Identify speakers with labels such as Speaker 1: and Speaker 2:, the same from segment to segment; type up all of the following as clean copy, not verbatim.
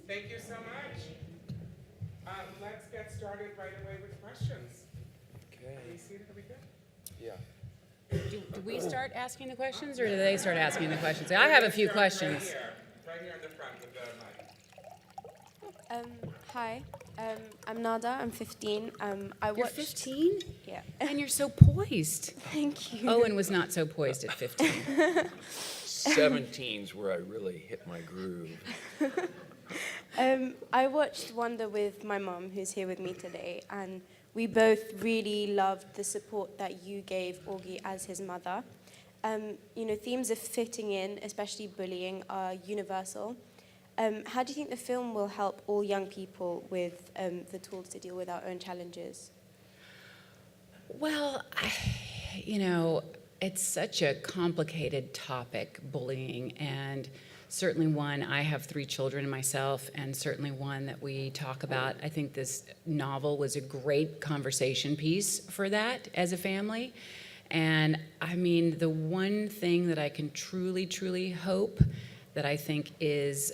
Speaker 1: Thank you so much. Let's get started right away with questions.
Speaker 2: Okay.
Speaker 1: Are you seated? Are we good?
Speaker 2: Yeah.
Speaker 3: Do we start asking the questions, or do they start asking the questions? I have a few questions.
Speaker 1: Right here in the front with the mic.
Speaker 4: Hi, I'm Nada. I'm 15.
Speaker 3: You're 15?
Speaker 4: Yeah.
Speaker 3: And you're so poised.
Speaker 4: Thank you.
Speaker 3: Owen was not so poised at 15.
Speaker 2: 17's where I really hit my groove.
Speaker 4: I watched Wonder with my mom, who's here with me today, and we both really loved the support that you gave Augie as his mother. Themes of fitting in, especially bullying, are universal. How do you think the film will help all young people with the tools to deal with our own challenges?
Speaker 3: Well, it's such a complicated topic, bullying, and certainly one, I have 3 children myself, and certainly one that we talk about. I think this novel was a great conversation piece for that as a family. And I mean, the one thing that I can truly, truly hope that I think is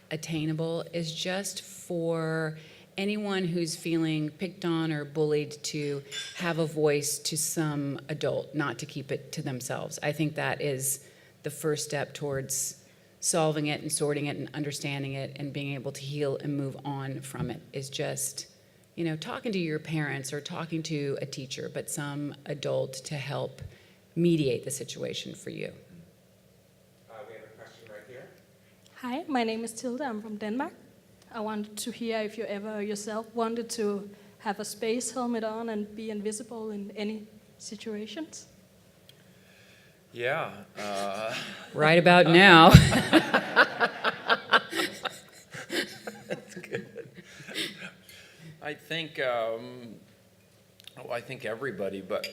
Speaker 3: attainable is just for anyone who's feeling picked on or bullied to have a voice to some adult, not to keep it to themselves. I think that is the first step towards solving it and sorting it and understanding it and being able to heal and move on from it, is just, talking to your parents or talking to a teacher, but some adult to help mediate the situation for you.
Speaker 1: We have a question right here.
Speaker 5: Hi, my name is Tilda. I'm from Denmark. I wanted to hear if you ever yourself wanted to have a space helmet on and be invisible in any situations.
Speaker 2: Yeah.
Speaker 3: Right about now.
Speaker 2: That's good. I think, I think everybody, but,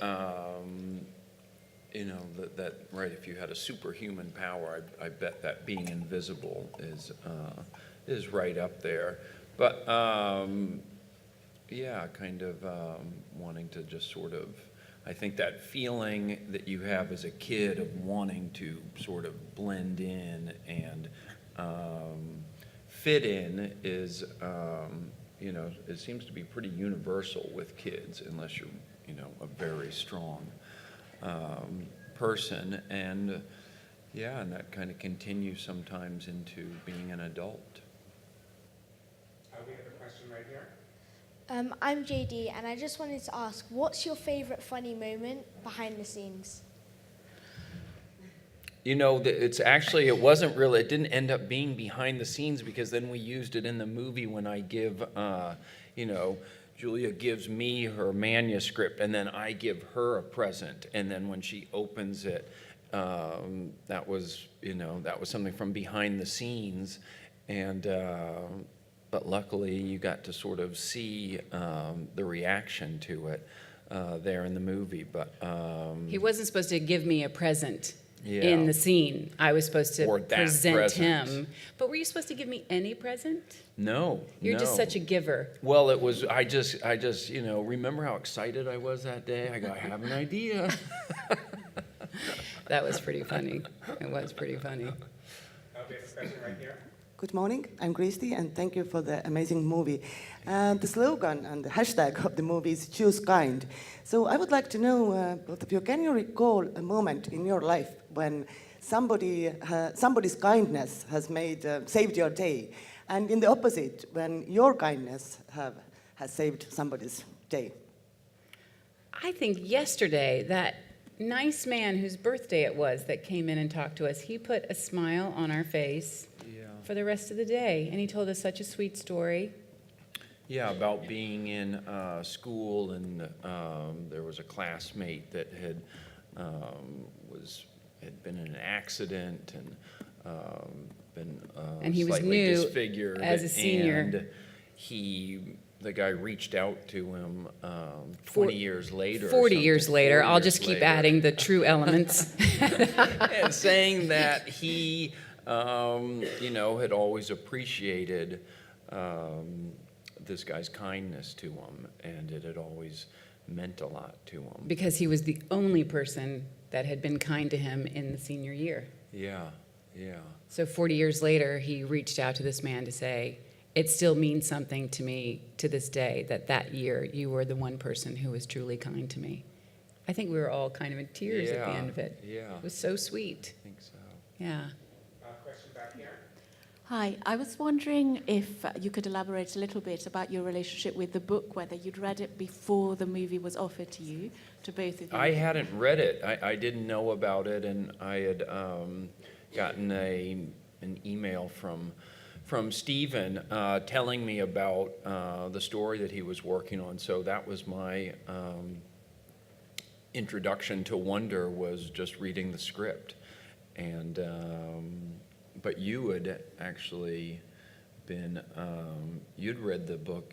Speaker 2: that right, if you had a superhuman power, I bet that being invisible is right up there. But, kind of wanting to just sort of, I think that feeling that you have as a kid of wanting to sort of blend in and fit in is, it seems to be pretty universal with kids, unless you're, a very strong person. And and that kind of continues sometimes into being an adult.
Speaker 1: We have a question right here.
Speaker 6: I'm JD, and I just wanted to ask, what's your favorite funny moment behind the scenes?
Speaker 2: It's actually, it didn't end up being behind the scenes, because then we used it in the movie when I give, Julia gives me her manuscript, and then I give her a present, and then when she opens it, that was something from behind the scenes, and but luckily you got to sort of see the reaction to it there in the movie. But
Speaker 3: He wasn't supposed to give me a present
Speaker 2: Yeah.
Speaker 3: in the scene. I was supposed to
Speaker 2: Or that
Speaker 3: present
Speaker 2: present.
Speaker 3: him. But were you supposed to give me any present?
Speaker 2: no,
Speaker 3: You're just
Speaker 2: no.
Speaker 3: such a giver.
Speaker 2: Well, it was, I just, remember how excited I was that day? I go, I have an idea.
Speaker 3: That was pretty funny. It was pretty funny.
Speaker 1: We have a question right here.
Speaker 7: Good morning, I'm Christy, and thank you for the amazing movie. The slogan and the hashtag of the movie is Choose Kind. So I would like to know, both of you, can you recall a moment in your life when somebody's kindness has saved your day, and in the opposite, when your kindness has saved somebody's day?
Speaker 3: I think yesterday, that nice man whose birthday it was that came in and talked to us, he put a smile on our face for the rest of the day, and he told us such a sweet story.
Speaker 2: Yeah, about being in school, and there was a classmate that had been in an accident and been
Speaker 3: And he was
Speaker 2: slightly
Speaker 3: new
Speaker 2: disfigured
Speaker 3: as a senior.
Speaker 2: And the guy reached out to him 20 years later. or
Speaker 3: 40 years
Speaker 2: something,
Speaker 3: later.
Speaker 2: 40
Speaker 3: I'll
Speaker 2: years
Speaker 3: just keep
Speaker 2: later.
Speaker 3: adding the true elements.
Speaker 2: And saying that he, had always appreciated this guy's kindness to him, and it had always meant a lot to him.
Speaker 3: Because he was the only person that had been kind to him in the senior year.
Speaker 2: Yeah, Yeah.
Speaker 3: So 40 years later, he reached out to this man to say, it still means something to me to this day that year you were the one person who was truly kind to me. I think we were all kind of in tears at the end of it.
Speaker 2: Yeah.
Speaker 3: It was so sweet.
Speaker 2: I think so.
Speaker 3: Yeah.
Speaker 1: Question back here.
Speaker 8: Hi, I was wondering if you could elaborate a little bit about your relationship with the book, whether you'd read it before the movie was offered to you, to both of you.
Speaker 2: I hadn't read it. I didn't know about it, and I had gotten an email from Stephen telling me about the story that he was working on. So that was my introduction to Wonder, was just reading the script. And but you had actually been, you'd read the book,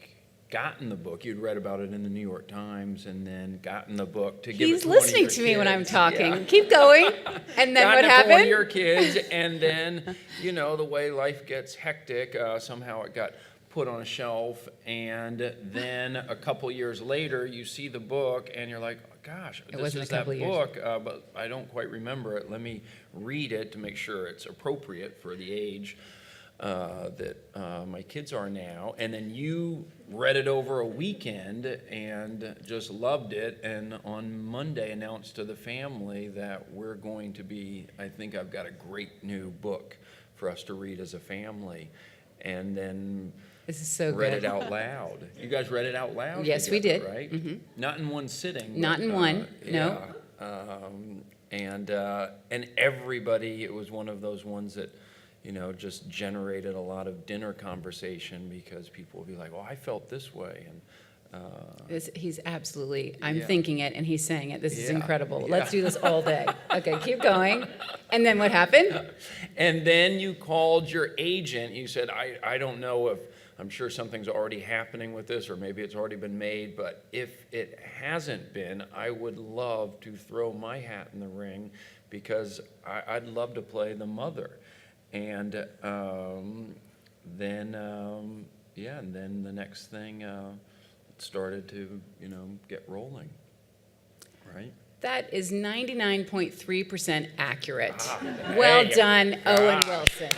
Speaker 2: gotten the book, you'd read about it in the New York Times, and then gotten the book to give it
Speaker 3: He's
Speaker 2: to one of
Speaker 3: listening
Speaker 2: your
Speaker 3: to me when I'm
Speaker 2: kids.
Speaker 3: talking.
Speaker 2: Yeah.
Speaker 3: Keep going. And then
Speaker 2: Gotten
Speaker 3: what
Speaker 2: it for one
Speaker 3: happened?
Speaker 2: of your kids, and then, you know, the way life gets hectic, somehow it got put on a shelf, and then a couple years later, you see the book, and you're like, gosh, this
Speaker 3: wasn't
Speaker 2: is
Speaker 3: a couple
Speaker 2: that
Speaker 3: years.
Speaker 2: book, but I don't quite remember it. Let me read it to make sure it's appropriate for the age that my kids are now. And then you read it over a weekend and just loved it, and on Monday announced to the family that we're going to be, I think I've got a great new book for us to read as a family. And then
Speaker 3: This is so
Speaker 2: read
Speaker 3: good.
Speaker 2: it out loud. You guys read it out loud?
Speaker 3: Yes, we
Speaker 2: together,
Speaker 3: did.
Speaker 2: Right?
Speaker 3: Mhm.
Speaker 2: Not in one sitting.
Speaker 3: Not
Speaker 2: but,
Speaker 3: in one, no.
Speaker 2: Yeah. And everybody, it was one of those ones that, you know, just generated a lot of dinner conversation, because people would be like, "Oh, I felt this way," and
Speaker 3: He's absolutely, I'm
Speaker 2: Yeah.
Speaker 3: thinking it and he's saying it. This is
Speaker 2: Yeah.
Speaker 3: incredible.
Speaker 2: Yeah.
Speaker 3: Let's do this all day. Okay, keep going. And then what happened?
Speaker 2: And then you called your agent. You said, I don't know if, I'm sure something's already happening with this, or maybe it's already been made, but if it hasn't been, I would love to throw my hat in the ring, because I'd love to play the mother. And then the next thing it started to, you know, get rolling, right?
Speaker 3: That is 99.3% accurate.
Speaker 2: Ah,
Speaker 3: Well
Speaker 2: hey,
Speaker 3: done, Owen
Speaker 2: gosh.
Speaker 3: Wilson.